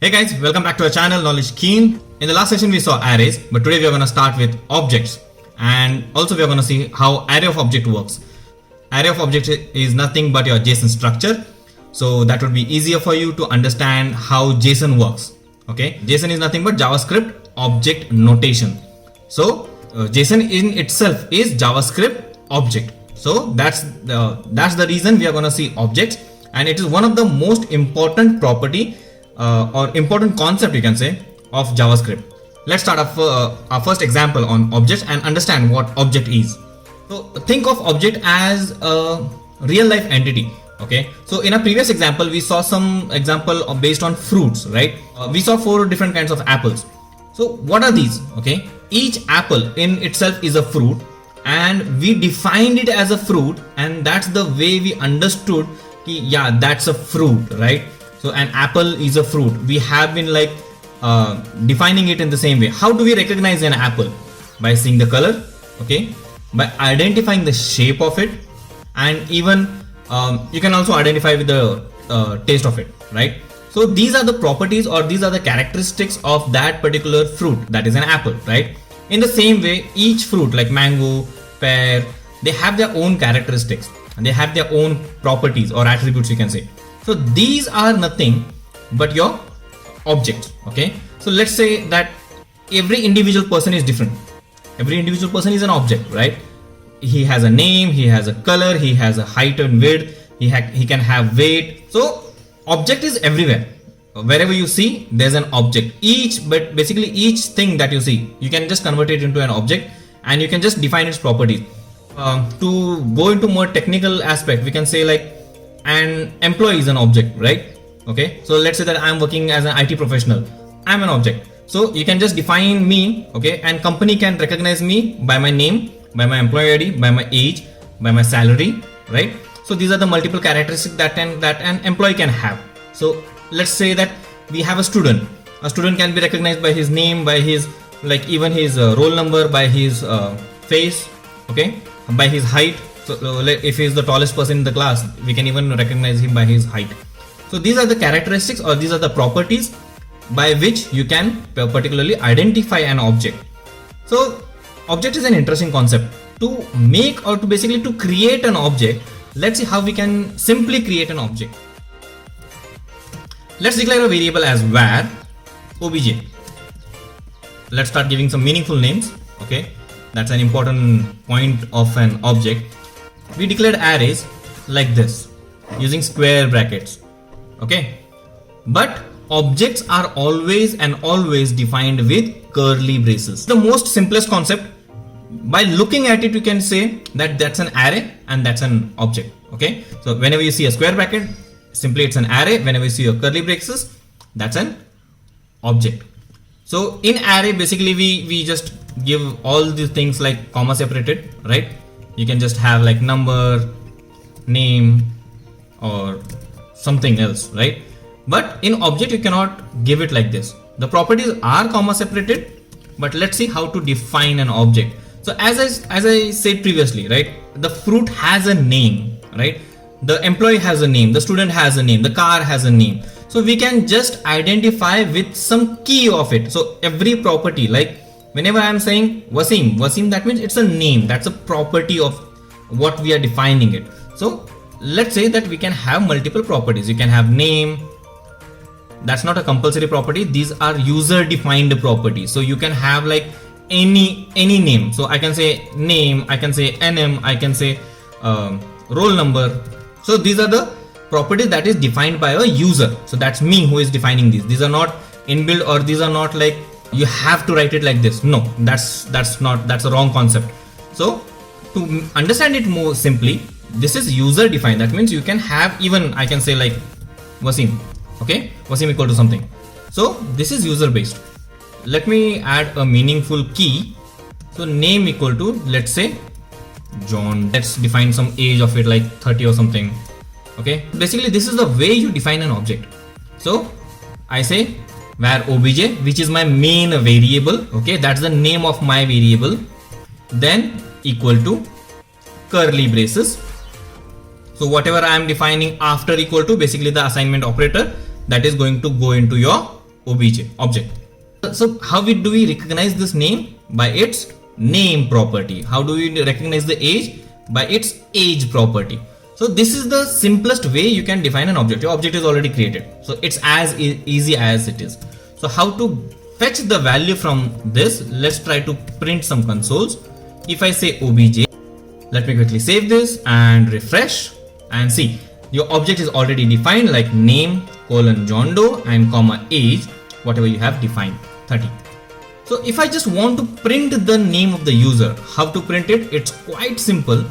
Hey guys, welcome back to our channel Knowledge Keen. In the last session we saw arrays, but today we are going to start with objects, and also we are going to see how array of object works. Array of object is nothing but your JSON structure, so that would be easier for you to understand how JSON works. Okay, JSON is nothing but JavaScript object notation. So JSON in itself is JavaScript object. So that's the reason we are going to see objects, and it is one of the most important property or important concept, you can say, of JavaScript. Let's start our first example on objects and understand what object is. So think of object as a real life entity. Okay, so in a previous example we saw some example based on fruits, right? We saw 4 different kinds of apples. So what are these? Okay, each apple in itself is a fruit, and we defined it as a fruit, and that's the way we understood yeah, that's a fruit, right? So an apple is a fruit. We have been like defining it in the same way. How do we recognize an apple? By seeing the color, okay, by identifying the shape of it, and even you can also identify with the taste of it, right? So these are the properties, or these are the characteristics of that particular fruit, that is an apple, right? In the same way, each fruit like mango, pear, they have their own characteristics and they have their own properties or attributes, you can say. So these are nothing but your objects. Okay, so let's say that every individual person is different. Every individual person is an object, right? He has a name, he has a color, he has a height and width, he can have weight. So object is everywhere. Wherever you see, there's an object. But basically each thing that you see, you can just convert it into an object, and you can just define its properties. To go into more technical aspect, we can say like an employee is an object, right? Okay, so let's say that I'm working as an IT professional. I'm an object. So you can just define me, okay, and company can recognize me by my name, by my employee ID, by my age, by my salary, right? So these are the multiple characteristics that an employee can have. So let's say that we have a student. A student can be recognized by his name, by his even his roll number, by his face, okay, by his height. So if he is the tallest person in the class, we can even recognize him by his height. So these are the characteristics, or these are the properties by which you can particularly identify an object. So object is an interesting concept. To make, or to basically to create an object, let's see how we can simply create an object. Let's declare a variable as var obj. Let's start giving some meaningful names. Okay, that's an important point of an object. We declared arrays like this using square brackets. Okay, but objects are always defined with curly braces. The most simplest concept. By looking at it, you can say that that's an array and that's an object. Okay, so whenever you see a square bracket, simply it's an array. Whenever you see a curly braces, that's an object. So in array, basically we just give all these things like comma separated, right? You can just have like number, name, or something else, right? But in object you cannot give it like this. The properties are comma separated, but let's see how to define an object. So as I said previously, right, the fruit has a name, right? The employee has a name, the student has a name, the car has a name. So we can just identify with some key of it. So every property, like whenever I am saying Wasim, that means it's a name, that's a property of what we are defining it. So let's say that we can have multiple properties. You can have name. That's not a compulsory property. These are user defined properties. So you can have like any name. So I can say name, I can say nm, I can say roll number. So these are the properties that is defined by a user. So that's me who is defining these. These are not inbuilt, or these are not like you have to write it like this. No, that's a wrong concept. So to understand it more simply, this is user defined. That means you can have, even I can say like Wasim. Okay, Wasim equal to something. So this is user based. Let me add a meaningful key. So name equal to, let's say, John. Let's define some age of it like 30 or something. Okay, basically this is the way you define an object. So I say var obj, which is my main variable. Okay, that's the name of my variable. Then equal to curly braces. So whatever I am defining after equal to, basically the assignment operator, that is going to go into your obj object. So how do we recognize this name? By its name property. How do we recognize the age? By its age property. So this is the simplest way you can define an object. Your object is already created, so it's as easy as it is. So how to fetch the value from this? Let's try to print some consoles. If I say obj, let me quickly save this and refresh, and see your object is already defined, like name colon John Doe and comma age, whatever you have defined, 30. So if I just want to print the name of the user, how to print it? It's quite simple.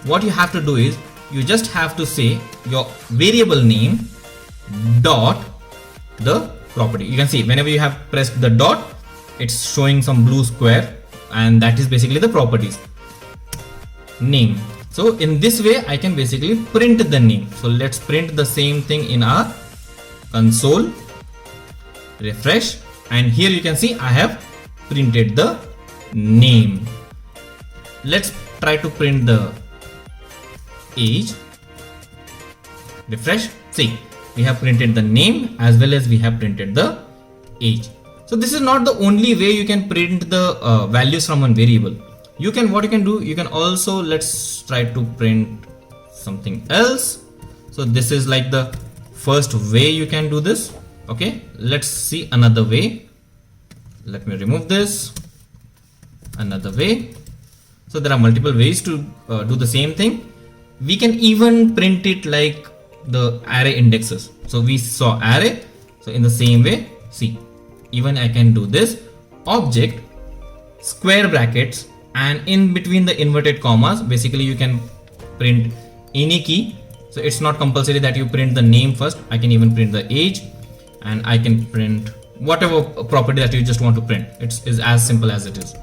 What you have to do is you just have to say your variable name dot the property. You can see whenever you have pressed the dot, it's showing some blue square, and that is basically the properties name. So in this way I can basically print the name. So let's print the same thing in our console, refresh, and here you can see I have printed the name. Let's try to print the age, refresh. See, we have printed the name as well as we have printed the age. So this is not the only way you can print the values from one variable. What you can do, you can also, let's try to print something else. So this is like the first way you can do this. Okay, let's see another way. Let me remove this. Another way. So there are multiple ways to do the same thing. We can even print it like the array indexes. So we saw array. So in the same way, see, even I can do this object square brackets, and in between the inverted commas, basically you can print any key. So it's not compulsory that you print the name first. I can even print the age, and I can print whatever property that you just want to print. It's as simple as it is.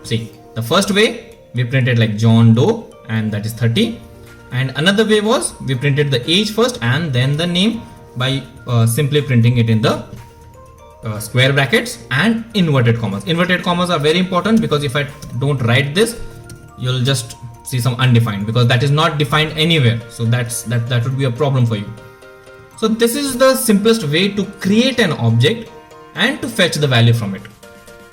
See, the first way we printed like John Doe, and that is 30. And another way was we printed the age first and then the name by simply printing it in the square brackets and inverted commas. Inverted commas are very important, because if I don't write this, you'll just see some undefined, because that is not defined anywhere. So that would be a problem for you. So this is the simplest way to create an object and to fetch the value from it.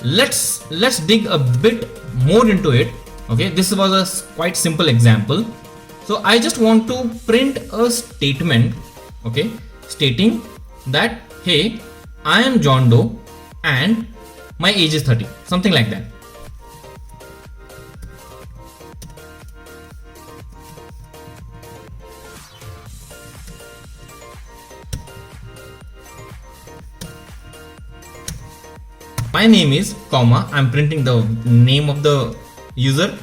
Let's dig a bit more into it. Okay, this was a quite simple example. So I just want to print a statement, okay, stating that, hey, I am John Doe and my age is 30, something like that. My name is comma, I'm printing the name of the user,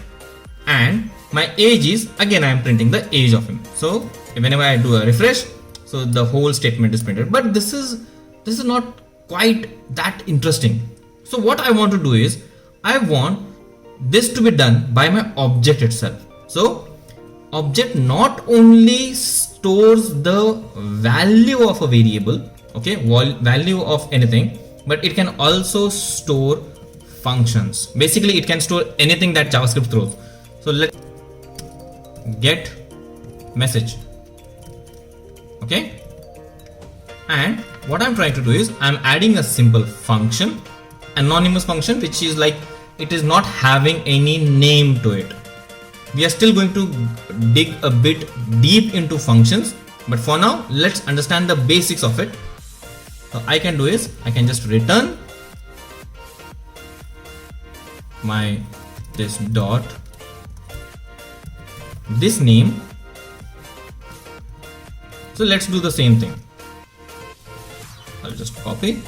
and my age is, again I am printing the age of him. So whenever I do a refresh, so the whole statement is printed. But this is not quite that interesting. So what I want to do is, I want this to be done by my object itself. So object not only stores the value of a variable, okay, value of anything, but it can also store functions. Basically it can store anything that JavaScript throws. So let's get message, okay, and what I'm trying to do is I'm adding a simple function, anonymous function, which is like, it is not having any name to it. We are still going to dig a bit deep into functions, but for now let's understand the basics of it. So I can do is I can just return my this dot this name. So let's do the same thing. I'll just copy,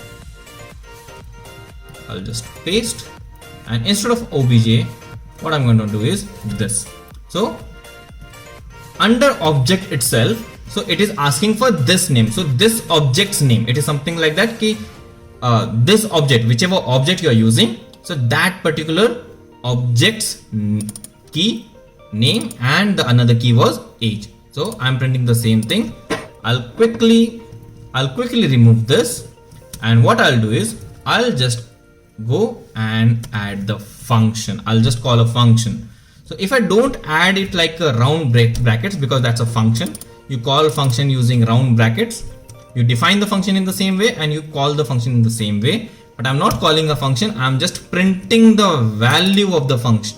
I'll just paste, and instead of obj, what I'm going to do is this. So under object itself, so it is asking for this name. So this object's name, it is something like that ki, this object, whichever object you are using, so that particular object's key name, and the another key was age. So I'm printing the same thing. I'll quickly remove this, and what I'll do is I'll just go and add the function. I'll just call a function. So if I don't add it like a round brackets, because that's a function, you call function using round brackets, You define the function in the same way and you call the function in the same way. But I'm not calling a function, I'm just printing the value of the function,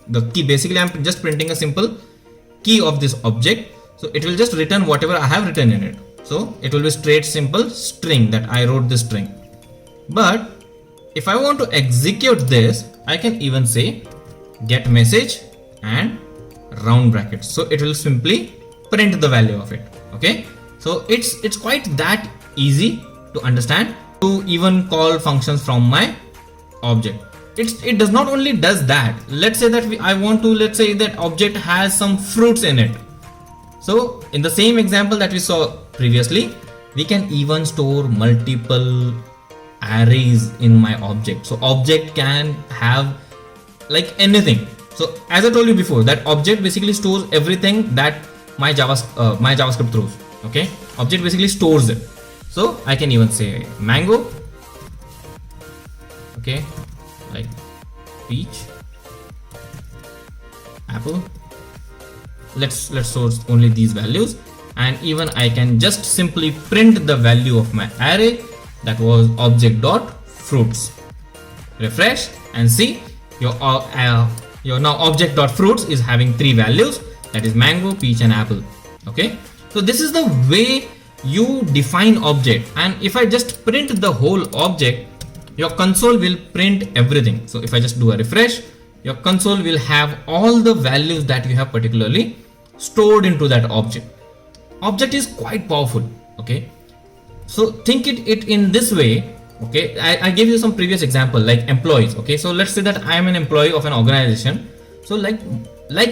the key. Basically, I'm just printing a simple key of this object. So it will just return whatever I have written in it. So it will be straight simple string that I wrote the string. But if I want to execute this, I can even say get message and round brackets. So it will simply print the value of it. Okay. So it's quite that easy to understand, to even call functions from my object. It does not only does that. Let's say that let's say that object has some fruits in it. So in the same example that we saw previously, we can even store multiple arrays in my object. So object can have like anything. So as I told you before, that object basically stores everything that my JavaScript throws. Okay, object basically stores it. So I can even say mango, okay, like peach, apple. Let's source only these values, and even I can just simply print the value of my array, that was object dot fruits. Refresh and see your now object dot fruits is having 3 values, that is mango, peach and apple. Okay, so this is the way you define object. And if I just print the whole object, your console will print everything. So if I just do a refresh, your console will have all the values that you have particularly stored into that object. Object is quite powerful. Okay, so think it in this way. Okay, I gave you some previous example like employees. Okay, so let's say that I am an employee of an organization. So like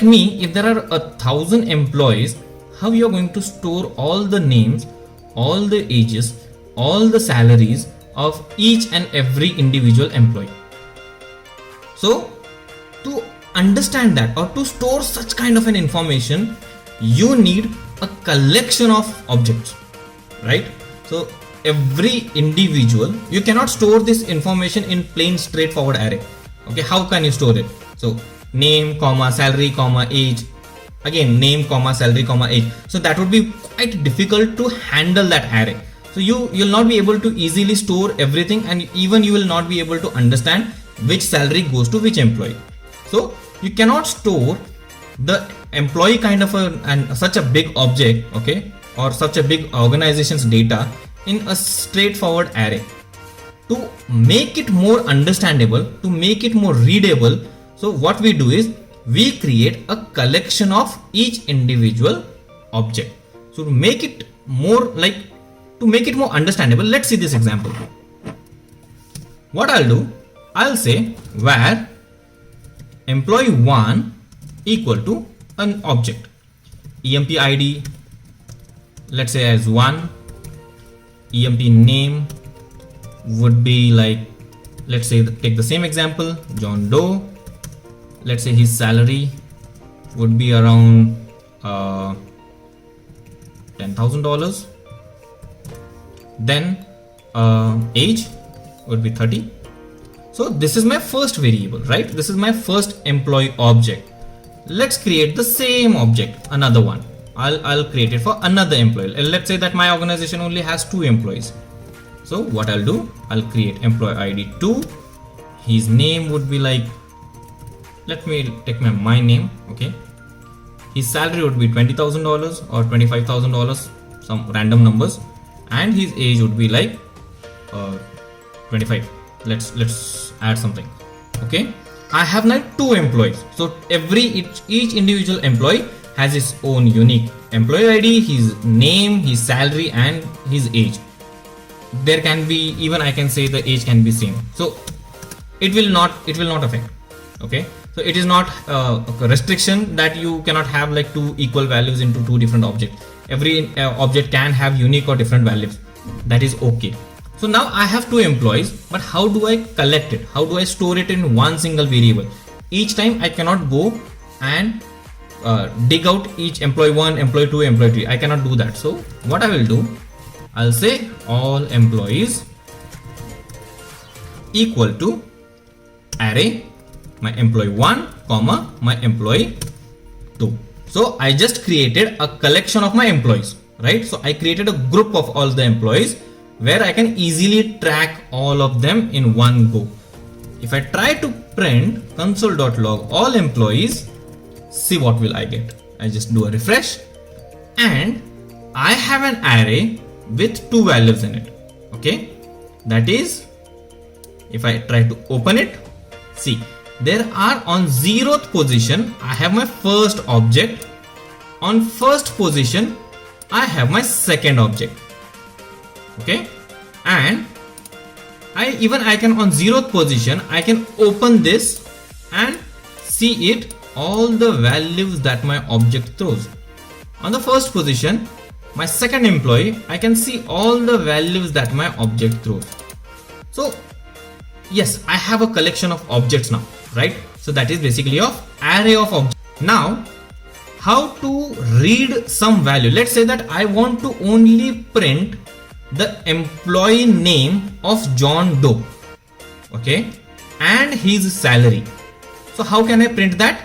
me, if there are 1,000 employees, how you are going to store all the names, all the ages, all the salaries of each and every individual employee? So to understand that, or to store such kind of an information, you need a collection of objects, right? So every individual, you cannot store this information in plain straightforward array. Okay, how can you store it? So name, comma, salary, comma, age, again name, comma, salary, comma, age. So that would be quite difficult to handle that array. So you'll not be able to easily store everything, and even you will not be able to understand which salary goes to which employee. So you cannot store the employee kind of such a big object, okay, or such a big organization's data in a straightforward array. To make it more understandable, to make it more readable, so what we do is we create a collection of each individual object. So to make it more understandable, let's see this example. What I'll do, I'll say where employee1 equal to an object, emp id, let's say as 1, emp name would be like, let's say take the same example, John Doe. Let's say his salary would be around $10,000. Then age would be 30. So this is my first variable, right? This is my first employee object. Let's create the same object, another one. I'll create it for another employee. Let's say that my organization only has 2 employees. So what I'll do, I'll create employee ID 2. His name would be like, let me take my name. Okay, his salary would be $20,000 or $25,000, some random numbers, and his age would be like 25. Let's add something. Okay, I have now 2 employees. So each individual employee has his own unique employee ID, his name, his salary, and his age. There can be, even I can say the age can be same. So it will not affect. Okay, so it is not a restriction that you cannot have like 2 equal values into 2 different objects. Every object can have unique or different values. That is okay. So now I have 2 employees, but how do I collect it? How do I store it in one single variable? Each time I cannot go and dig out each employee 1, employee 2, employee 3. I cannot do that. So what I will do, I'll say all employees equal to array my employee 1 comma my employee 2. So I just created a collection of my employees, right? So I created a group of all the employees where I can easily track all of them in one go. If I try to print console.log all employees, see what will I get. I just do a refresh and I have an array with 2 values in it. Okay, that is, if I try to open it, see, there are on 0th position I have my first object, on first position I have my second object. Okay, and I can on 0th position I can open this and see it, all the values that my object throws. On the first position, my second employee, I can see all the values that my object throws. So yes, I have a collection of objects now, right? So that is basically of array of objects. Now, how to read some value? Let's say that I want to only print the employee name of John Doe, okay, and his salary. So how can I print that?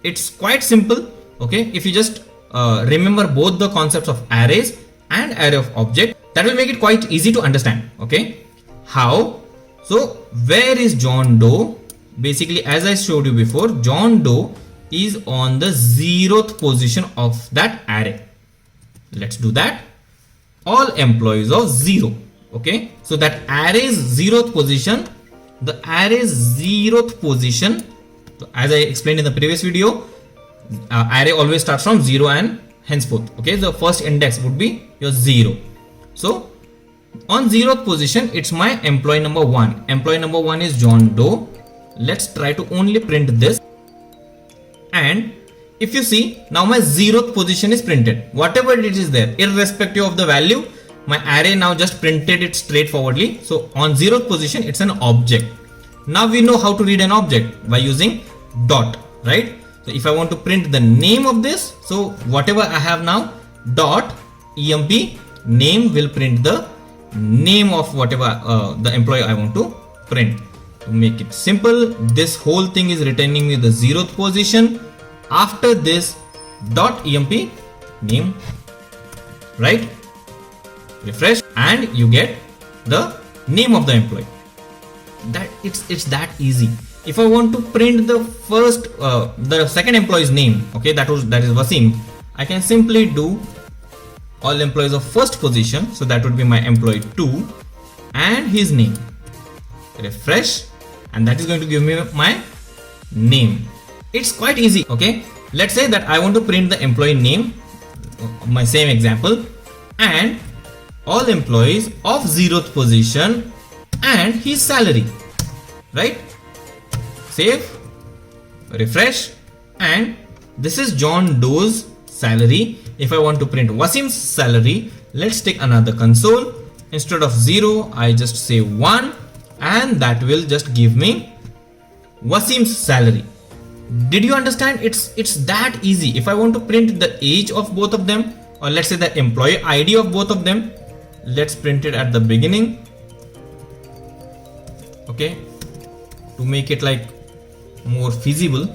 It's quite simple, okay. If you just remember both the concepts of arrays and array of object, that will make it quite easy to understand. Okay, how? So where is John Doe? Basically, as I showed you before, John Doe is on the 0th position of that array. Let's do that. All employees of 0. Okay, so that array's 0th position, the array's 0th position, so as I explained in the previous video, array always starts from 0 and henceforth. Okay, the first index would be your 0. So on 0th position, it's my employee number 1. Employee number 1 is John Doe. Let's try to only print this. And if you see, now my 0th position is printed. Whatever it is there, irrespective of the value, my array now just printed it straightforwardly. So on 0th position, it's an object. Now we know how to read an object by using dot, right? So if I want to print the name of this, so whatever I have now, dot emp name will print the name of whatever the employee I want to print. To make it simple, this whole thing is returning me the 0th position. After this, dot emp name, right? Refresh and you get the name of the employee. That it's that easy. If I want to print the the second employee's name, okay, that is Wasim, I can simply do all employees of first position. So that would be my employee 2 and his name. Refresh, and that is going to give me my name. It's quite easy. Okay, let's say that I want to print the employee name, my same example, and all employees of 0th position and his salary, right? Save, refresh, and this is John Doe's salary. If I want to print Wasim's salary, let's take another console. Instead of 0, I just say 1, and that will just give me Wasim's salary. Did you understand? It's that easy. If I want to print the age of both of them, or let's say the employee ID of both of them, let's print it at the beginning. Okay, to make it like more feasible.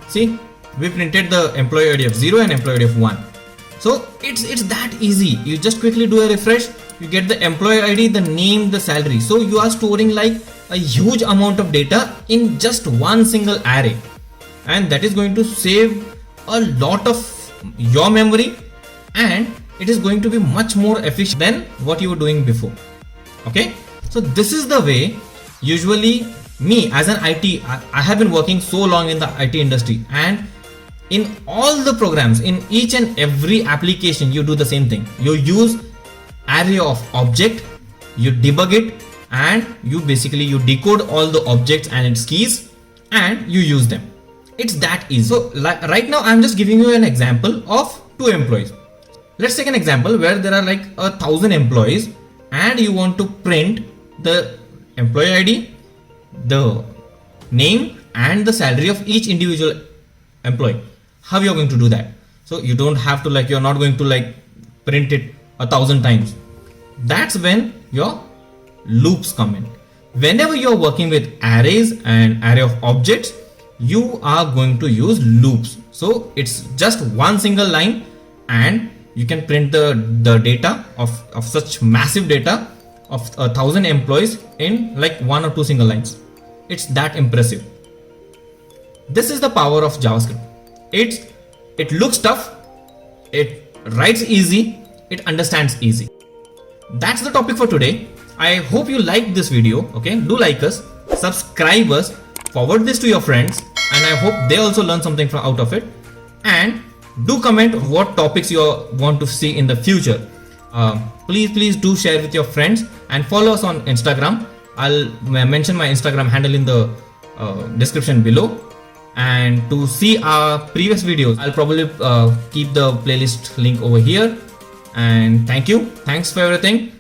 See, we printed the employee ID of 0 and employee ID of 1. So it's that easy. You just quickly do a refresh, you get the employee ID, the name, the salary. So you are storing like a huge amount of data in just one single array, and that is going to save a lot of your memory, and it is going to be much more efficient than what you were doing before. Okay, so this is the way usually me as an IT, I have been working so long in the IT industry, and in all the programs, in each and every application, you do the same thing. You use array of object, you debug it, and you decode all the objects and its keys, and you use them. It's that easy. So right now I'm just giving you an example of 2 employees. Let's take an example where there are like 1,000 employees, and you want to print the employee ID, the name, and the salary of each individual employee. How you are going to do that? So you don't have to you're not going to print it 1,000 times. That's when your loops come in. Whenever you're working with arrays and array of objects, you are going to use loops. So it's just one single line and you can print the data of such massive data of 1,000 employees in like 1 or 2 single lines. It's that impressive. This is the power of JavaScript. It looks tough, it writes easy, it understands easy. That's the topic for today. I hope you liked this video. Okay, do like us, subscribe us, forward this to your friends, and I hope they also learn something from out of it. And do comment what topics you want to see in the future. Please do share with your friends and follow us on Instagram. I'll mention my Instagram handle in the description below. And to see our previous videos, I'll probably keep the playlist link over here. And thanks for everything.